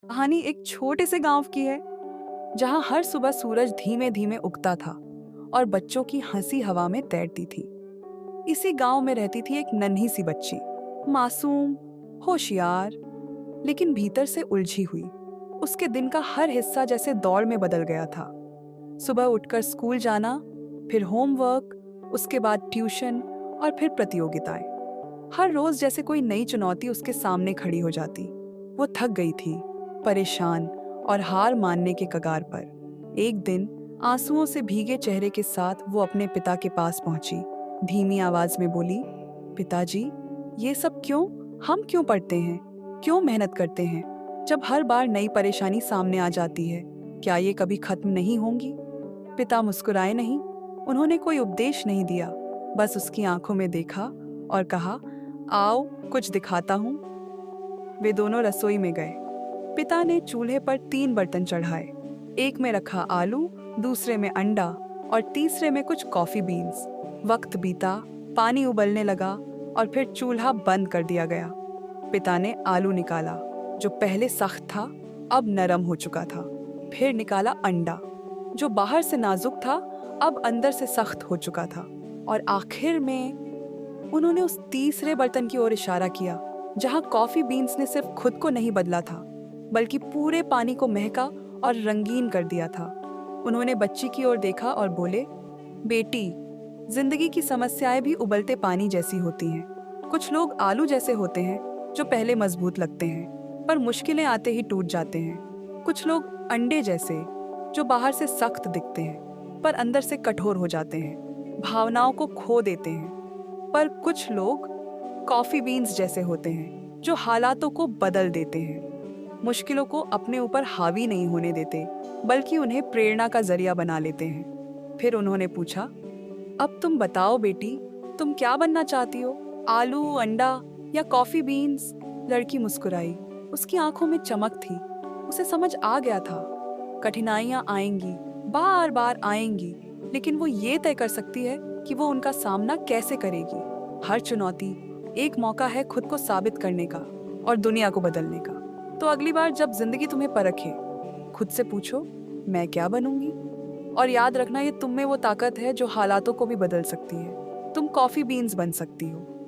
कहानी एक छोटे से गांव की है जहां हर सुबह सूरज धीमे धीमे उगता था और बच्चों की हंसी हवा में तैरती थी। इसी गांव में रहती थी एक नन्ही सी बच्ची, मासूम, होशियार, लेकिन भीतर से उलझी हुई। उसके दिन का हर हिस्सा जैसे दौड़ में बदल गया था। सुबह उठकर स्कूल जाना, फिर होमवर्क, उसके बाद ट्यूशन और फिर प्रतियोगिताएं। हर रोज जैसे कोई नई चुनौती उसके सामने खड़ी हो जाती। वो थक गई थी, परेशान और हार मानने के कगार पर। एक दिन आंसुओं से भीगे चेहरे के साथ वो अपने पिता के पास पहुंची। धीमी आवाज में बोली, पिताजी, ये सब क्यों? हम क्यों पढ़ते हैं, क्यों मेहनत करते हैं, जब हर बार नई परेशानी सामने आ जाती है? क्या ये कभी खत्म नहीं होंगी? पिता मुस्कुराए नहीं। उन्होंने कोई उपदेश नहीं दिया, बस उसकी आंखों में देखा और कहा, आओ कुछ दिखाता हूं। वे दोनों रसोई में गए। पिता ने चूल्हे पर 3 बर्तन चढ़ाए। एक में रखा आलू, दूसरे में अंडा और तीसरे में कुछ कॉफी बीन्स। वक्त बीता, पानी उबलने लगा और फिर चूल्हा बंद कर दिया गया। पिता ने आलू निकाला, जो पहले सख्त था अब नरम हो चुका था। फिर निकाला अंडा, जो बाहर से नाजुक था अब अंदर से सख्त हो चुका था। और आखिर में उन्होंने उस तीसरे बर्तन की ओर इशारा किया जहां कॉफी बीन्स ने सिर्फ खुद को नहीं बदला था, बल्कि पूरे पानी को महका और रंगीन कर दिया था। उन्होंने बच्ची की ओर देखा और बोले, बेटी, जिंदगी की समस्याएं भी उबलते पानी जैसी होती हैं। कुछ लोग आलू जैसे होते हैं जो पहले मजबूत लगते हैं पर मुश्किलें आते ही टूट जाते हैं। कुछ लोग अंडे जैसे, जो बाहर से सख्त दिखते हैं पर अंदर से कठोर हो जाते हैं, भावनाओं को खो देते हैं। पर कुछ लोग कॉफी बीन्स जैसे होते हैं जो हालातों को बदल देते हैं, मुश्किलों को अपने ऊपर हावी नहीं होने देते, बल्कि उन्हें प्रेरणा का जरिया बना लेते हैं। फिर उन्होंने पूछा, अब तुम बताओ बेटी, तुम क्या बनना चाहती हो, आलू, अंडा या कॉफी बीन्स? लड़की मुस्कुराई। उसकी आंखों में चमक थी। उसे समझ आ गया था, कठिनाइयां आएंगी, बार बार आएंगी, लेकिन वो ये तय कर सकती है कि वो उनका सामना कैसे करेगी। हर चुनौती एक मौका है खुद को साबित करने का और दुनिया को बदलने का। तो अगली बार जब जिंदगी तुम्हें परखे, खुद से पूछो, मैं क्या बनूंगी? और याद रखना, ये तुम में वो ताकत है जो हालातों को भी बदल सकती है। तुम कॉफी बीन्स बन सकती हो।